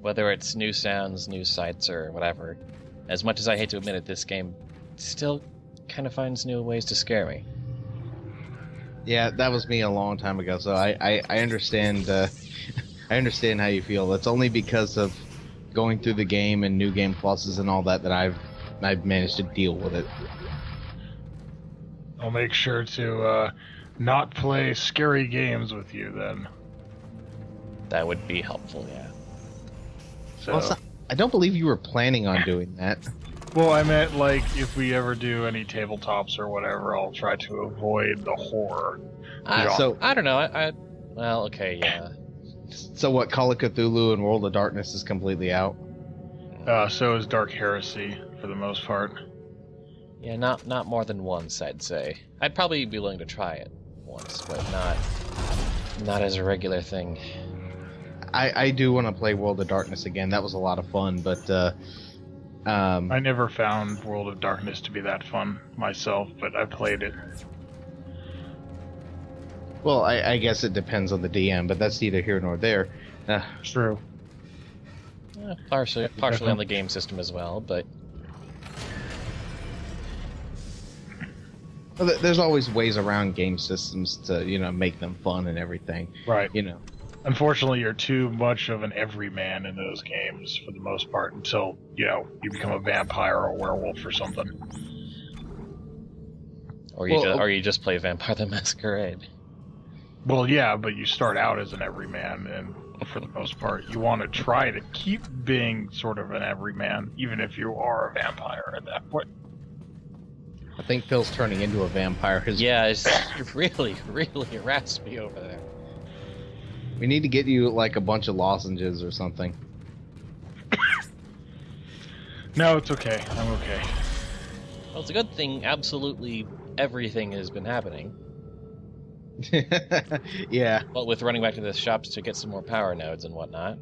Whether it's new sounds, new sights, or whatever, as much as I hate to admit it, this game still kind of finds new ways to scare me. Yeah, that was me a long time ago, so I understand. I understand how you feel. It's only because of going through the game and new game pluses and all that I've managed to deal with it. I'll make sure to not play scary games with you then. That would be helpful, yeah. So, Well, I don't believe you were planning on doing that. well, I meant like if we ever do any tabletops or whatever, I'll try to avoid the horror. So I don't know. Well, okay, yeah. So what? Call of Cthulhu and World of Darkness is completely out. So is Dark Heresy for the most part. Yeah, not more than once, I'd say. I'd probably be willing to try it once, but not as a regular thing. I do want to play World of Darkness again. That was a lot of fun, but I never found World of Darkness to be that fun myself, but I played it. well, I guess it depends on the DM, but that's neither here nor there. True. Partially on the game system as well, but Well, there's always ways around game systems to, make them fun and everything. Right. You know. Unfortunately, you're too much of an everyman in those games for the most part until, you become a vampire or a werewolf or something. or you just play Vampire the Masquerade. Well, yeah, but you start out as an everyman, and for the most part, you want to try to keep being sort of an everyman, even if you are a vampire at that point. I think Phil's turning into a vampire. Yeah, it's really, really raspy over there. We need to get you like a bunch of lozenges or something. No, it's okay. I'm okay. Well, it's a good thing absolutely everything has been happening. Yeah. Well, with running back to the shops to get some more power nodes and whatnot.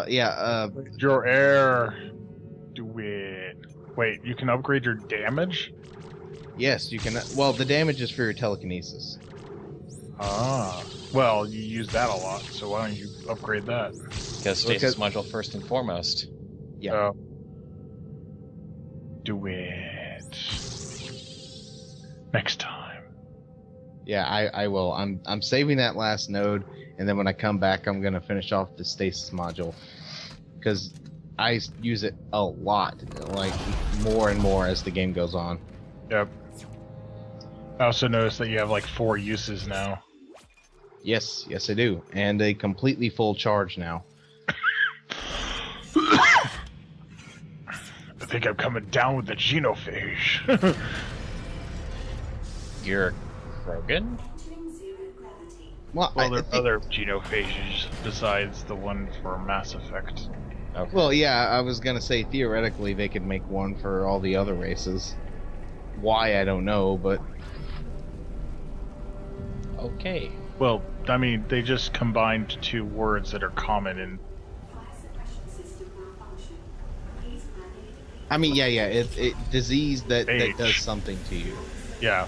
Yeah. Your air. Do it. Wait, you can upgrade your damage? Yes, you can. Well, the damage is for your telekinesis. Ah. Well, you use that a lot, so why don't you upgrade that? Because stasis module first and foremost. Yeah. Do it. Next time. Yeah, I will. I'm saving that last node, and then when I come back, I'm gonna finish off the stasis module, because I use it a lot, like more and more as the game goes on. Yep. I also noticed that you have like 4 uses now. Yes, I do, and a completely full charge now. I think I'm coming down with the genophage. You're Krogan? Well, Well, there are other genophages besides the one for Mass Effect. Okay. Well, yeah, I was gonna say theoretically they could make one for all the other races. Why, I don't know, but Okay. Well, I mean, they just combined 2 words that are common in... I mean, yeah, it disease that does something to you. Yeah.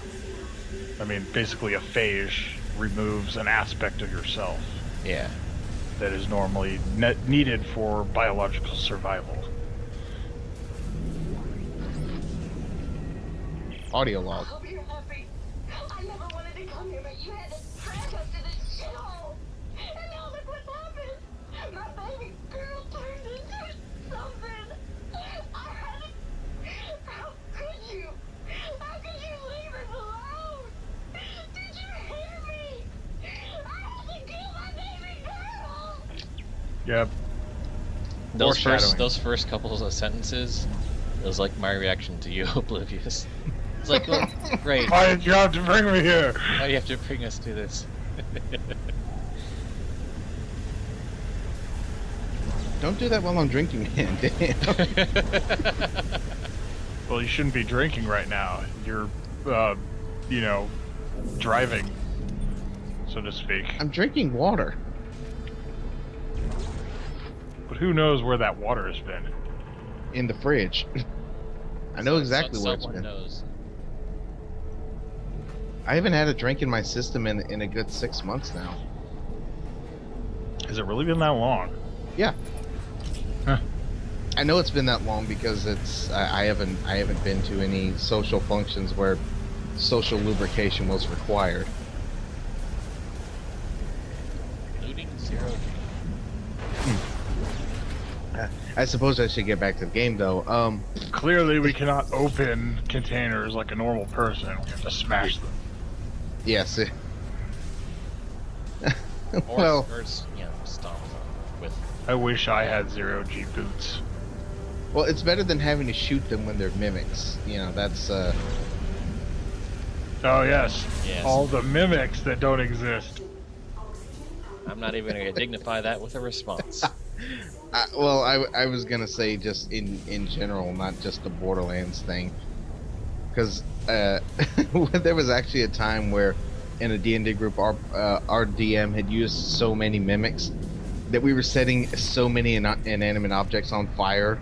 I mean, basically a phage removes an aspect of yourself Yeah. that is normally needed for biological survival. Audio log. I hope you're happy. I never wanted to come here, but you had to drag us to this shithole. And now look what's happened. My baby girl turned into something. I had to... How could you? How could you leave us alone? Did you hear me? I had to kill my baby girl. Yep. Those first couple of sentences, it was like my reaction to you, Oblivious. It's like, well, great. Why did you have to bring me here? Why do you have to bring us to this? Don't do that while I'm drinking, man. Damn. Well, you shouldn't be drinking right now. You're, driving, so to speak. I'm drinking water. But who knows where that water has been? In the fridge. I know exactly where it's Someone been. knows. I haven't had a drink in my system in a good 6 months now. Has it really been that long? Yeah. Huh. I know it's been that long because I haven't been to any social functions where social lubrication was required. Looting 0G. I suppose I should get back to the game though. Clearly, we cannot open containers like a normal person. We have to smash them. Yes. Or, Well, or stomp them with. I wish I had 0G boots. well, it's better than having to shoot them when they're mimics. You know, that's Oh yes. Yes. All the mimics that don't exist. I'm not even going to dignify that with a response. well, I was gonna say just in general, not just the Borderlands thing, because there was actually a time where in a D&D group our DM had used so many mimics that we were setting so many inanimate objects on fire.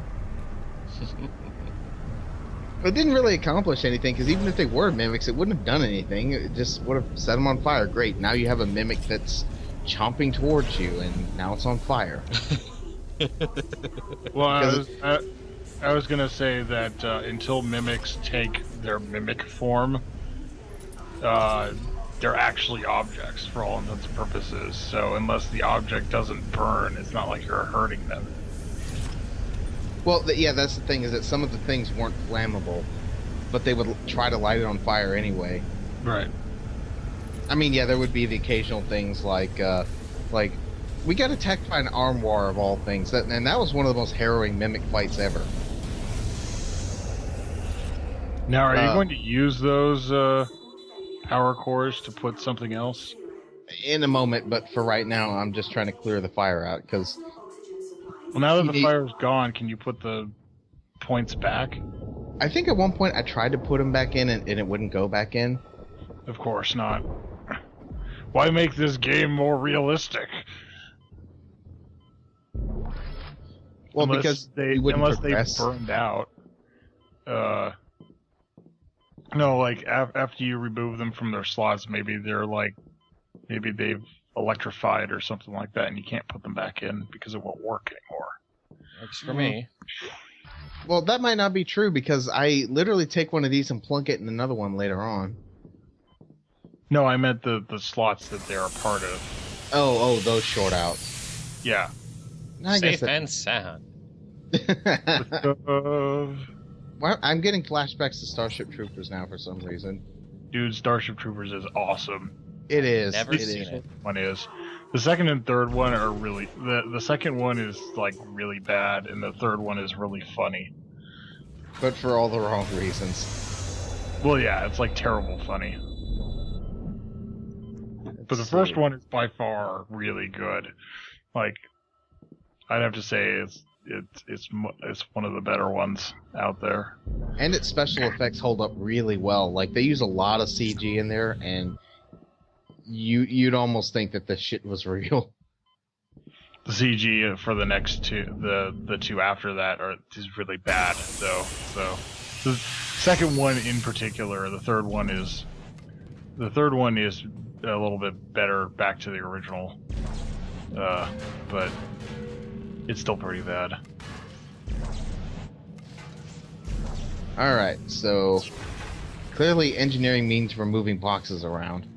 It didn't really accomplish anything because even if they were mimics, it wouldn't have done anything. It just would have set them on fire. Great, now you have a mimic that's chomping towards you, and now it's on fire. Well, I was gonna say that until mimics take their mimic form, they're actually objects for all intents and purposes. So unless the object doesn't burn, it's not like you're hurting them. Well, yeah, that's the thing, is that some of the things weren't flammable, but they would try to light it on fire anyway. Right. I mean, yeah, there would be the occasional things like we got attacked by an arm war of all things, and that was one of the most harrowing mimic fights ever. Now, are you going to use those power cores to put something else? In a moment, but for right now, I'm just trying to clear the fire out, because... Well, now that the fire's gone, can you put the points back? I think at one point I tried to put them back in, and it wouldn't go back in. Of course not. Why make this game more realistic? Well, because they wouldn't progress. Burned out. No, like after you remove them from their slots, maybe they've electrified or something like that, and you can't put them back in because it won't work anymore. Works for me. Well, that might not be true because I literally take one of these and plunk it in another one later on. No, I meant the slots that they're a part of. Oh, those short out. Yeah. I Safe guess and sound. Well, I'm getting flashbacks to Starship Troopers now for some reason. Dude, Starship Troopers is awesome. It is. Never seen it. One is. The second and third one are really... The second one is, like, really bad, and the third one is really funny. But for all the wrong reasons. Well, yeah, it's, like, terrible funny. But the first one is by far really good. Like, I'd have to say it's one of the better ones out there. And its special effects hold up really well. Like, they use a lot of CG in there, and you'd almost think that this shit was real. The CG for the next two, the two after that, is really bad, though. So the second one in particular, the third one is a little bit better back to the original, but it's still pretty bad. Alright, so clearly engineering means removing boxes around.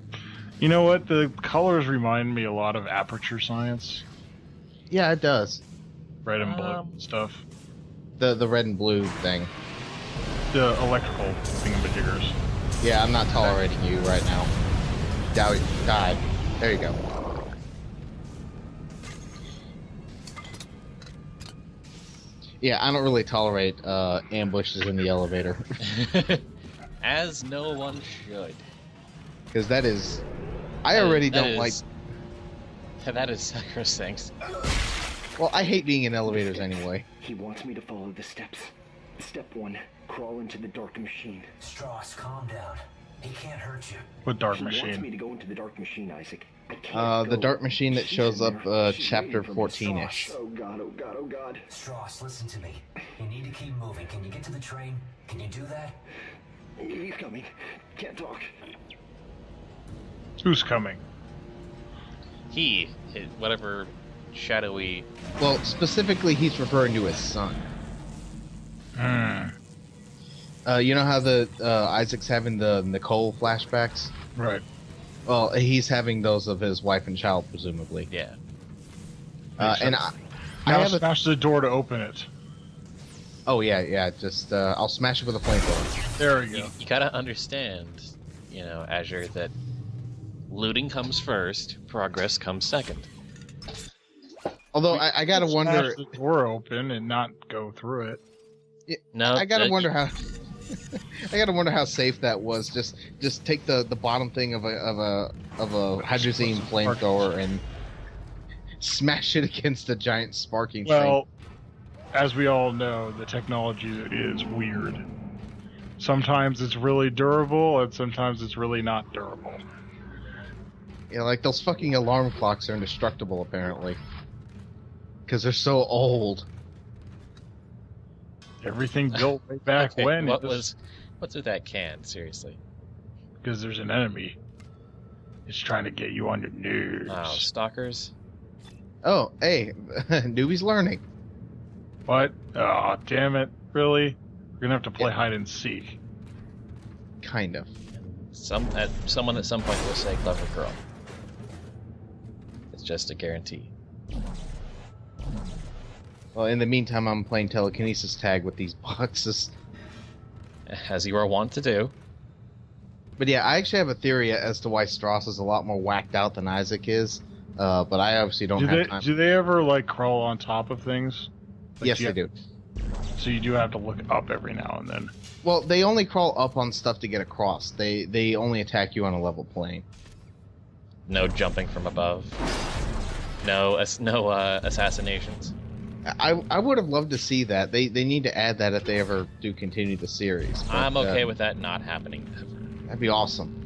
You know what? The colors remind me a lot of aperture science. Yeah, it does. Red and blue stuff. The red and blue thing. The electrical thingamajiggers. Yeah, I'm not tolerating you right now. Die. There you go. Yeah, I don't really tolerate ambushes in the elevator. As no one should. Because that is... I already don't like... That is sacrosanct. Well, I hate being in elevators anyway. He wants me to follow the steps. Step 1, crawl into the dark machine. Strauss, calm down. He can't hurt you. What dark He wants me machine? to go into the dark machine, Isaac. I can't The go. dark machine that She's shows in up there. She's chapter waiting for me. 14-ish. Oh god, oh god, oh god. Strauss, listen to me. You need to keep moving. Can you get to the train? Can you do that? He's coming. Can't talk. Who's coming? He, whatever shadowy. Well, specifically, he's referring to his son. You know how the Isaac's having the Nicole flashbacks? Right. Well, he's having those of his wife and child, presumably. Yeah. And I Now have a... smash the door to open it. Oh, yeah. Just, I'll smash it with a flamethrower. There we go. You gotta understand, Azure, that looting comes first, progress comes second. Although, I gotta wonder... Smash the door open and not go through it. No, I gotta wonder how... I gotta wonder how safe that was. Just take the bottom thing of a hydrazine flamethrower and smash it against the giant sparking thing. Well, as we all know, the technology is weird. Sometimes it's really durable, and sometimes it's really not durable. Yeah, like those fucking alarm clocks are indestructible, apparently. Because they're so old. Everything built way back Okay, when. what's with that can? Seriously. Because there's an enemy. It's trying to get you on your nerves. Oh, stalkers. Oh, hey, newbie's learning. What? Oh, damn it. Really? We're gonna have to play hide and seek. Kind of. Someone at some point will say clever girl. It's just a guarantee. Well, in the meantime, I'm playing telekinesis tag with these boxes. As you are wont to do. But yeah, I actually have a theory as to why Strauss is a lot more whacked out than Isaac is. But I obviously don't have time. Do they ever, like, crawl on top of things? Like, Yes, they do. So you do have to look up every now and then. Well, they only crawl up on stuff to get across. They only attack you on a level plane. No jumping from above. No assassinations. I would have loved to see that. They need to add that if they ever do continue the series. But, I'm okay with that not happening. That'd be awesome.